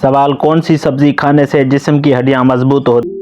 سوال: کون سی سبزی کھانے سے جسم کی ہڈیاں مضبوط ہوتی ہیں؟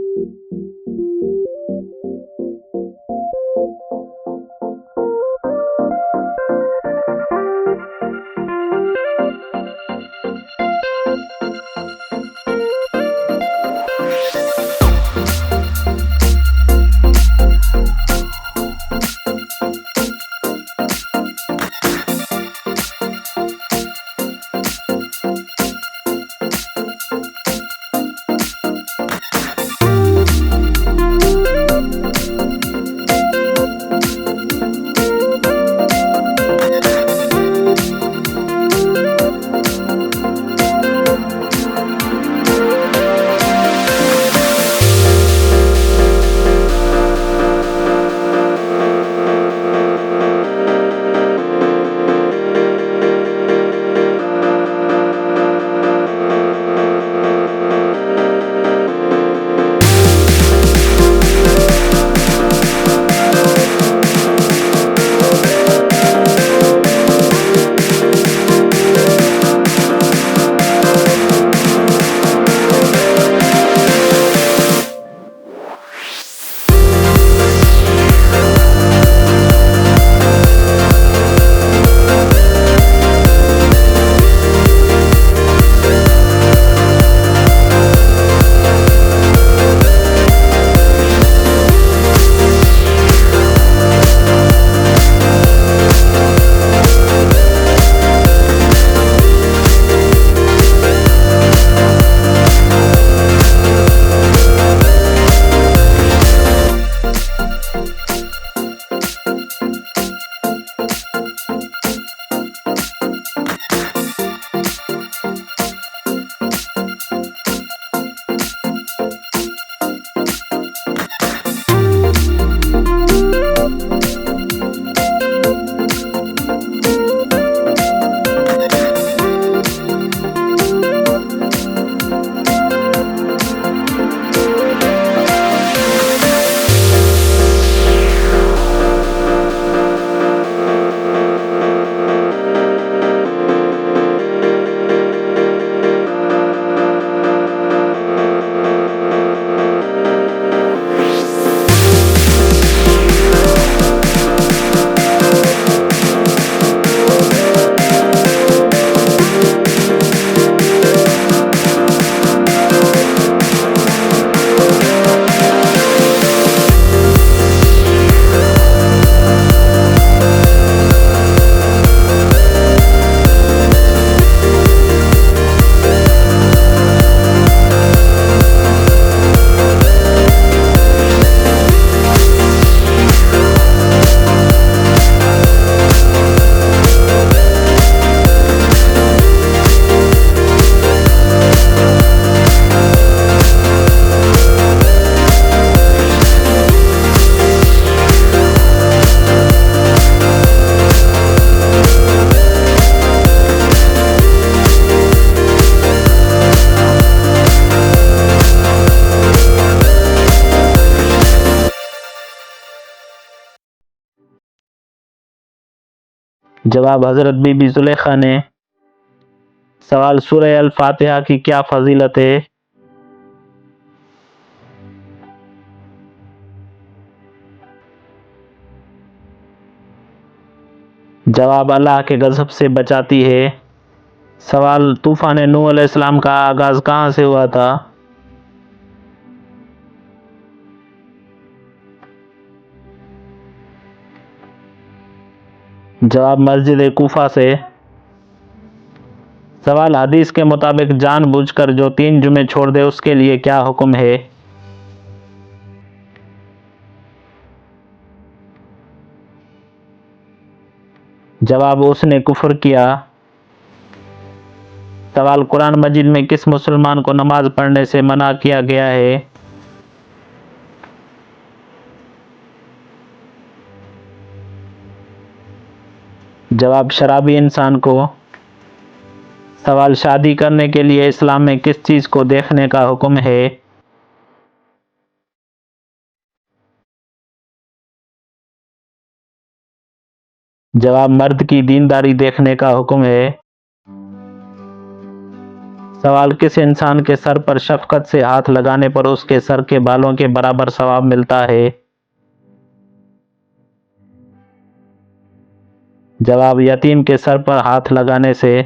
جواب: حضرت بی بی زلیخا نے۔ سوال: سورہ الفاتحہ کی کیا فضیلت ہے؟ جواب: اللہ کے غضب سے بچاتی ہے۔ سوال: طوفان نوح علیہ السلام کا آغاز کہاں سے ہوا تھا؟ جواب: مسجد کوفہ سے۔ سوال: حدیث کے مطابق جان بوجھ کر جو 3 جمعے چھوڑ دے اس کے لیے کیا حکم ہے؟ جواب: اس نے کفر کیا۔ سوال: قرآن مجید میں کس مسلمان کو نماز پڑھنے سے منع کیا گیا ہے؟ جواب: شرابی انسان کو۔ سوال: شادی کرنے کے لیے اسلام میں کس چیز کو دیکھنے کا حکم ہے؟ جواب: مرد کی دینداری دیکھنے کا حکم ہے۔ سوال کس انسان کے سر پر شفقت سے ہاتھ لگانے پر اس کے سر کے بالوں کے برابر ثواب ملتا ہے؟ جواب یتیم کے سر پر ہاتھ لگانے سے۔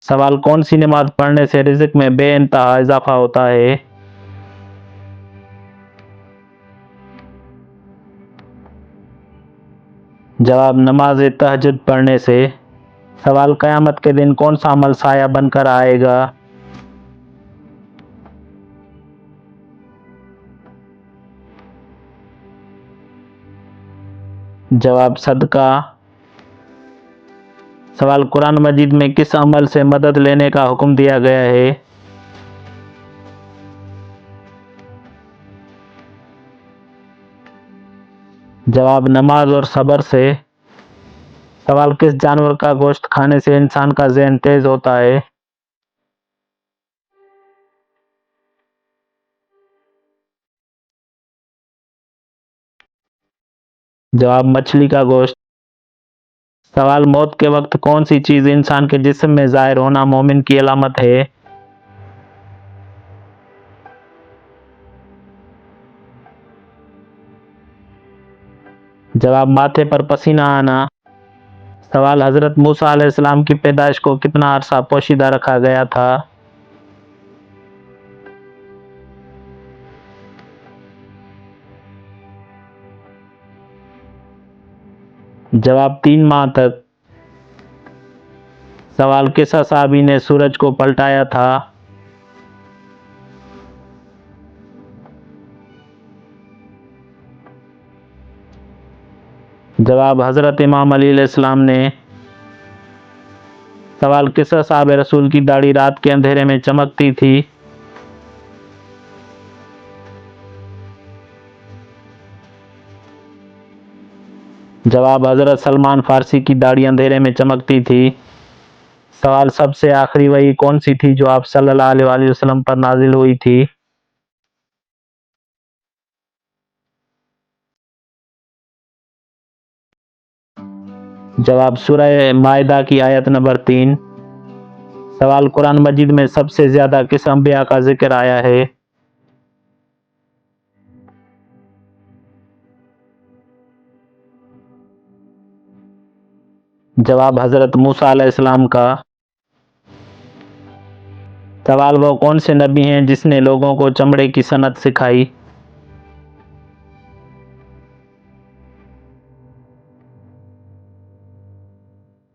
سوال کون سی نماز پڑھنے سے رزق میں بے انتہا اضافہ ہوتا ہے؟ جواب نماز تہجد پڑھنے سے۔ سوال قیامت کے دن کون سا عمل سایہ بن کر آئے گا؟ جواب صدقہ۔ سوال قرآن مجید میں کس عمل سے مدد لینے کا حکم دیا گیا ہے؟ جواب نماز اور صبر سے۔ سوال کس جانور کا گوشت کھانے سے انسان کا ذہن تیز ہوتا ہے؟ جواب مچھلی کا گوشت۔ سوال موت کے وقت کون سی چیز انسان کے جسم میں ظاہر ہونا مومن کی علامت ہے؟ جواب ماتھے پر پسینہ آنا۔ سوال حضرت موسیٰ علیہ السلام کی پیدائش کو کتنا عرصہ پوشیدہ رکھا گیا تھا؟ جواب 3 ماہ تک۔ سوال کس صحابی نے سورج کو پلٹایا تھا؟ جواب حضرت امام علی علیہ السلام نے۔ سوال کس صحابہ رسول کی داڑھی رات کے اندھیرے میں چمکتی تھی؟ جواب حضرت سلمان فارسی کی داڑھی اندھیرے میں چمکتی تھی۔ سوال سب سے آخری وحی کون سی تھی جو آپ صلی اللہ علیہ وآلہ وسلم پر نازل ہوئی تھی؟ جواب سورہ مائدہ کی آیت نمبر 3۔ سوال قرآن مجید میں سب سے زیادہ کس انبیاء کا ذکر آیا ہے؟ جواب حضرت موسیٰ علیہ السلام کا۔ سوال وہ کون سے نبی ہیں جس نے لوگوں کو چمڑے کی صنعت سکھائی؟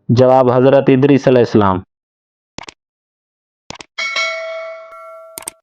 جواب حضرت ادریس علیہ السلام۔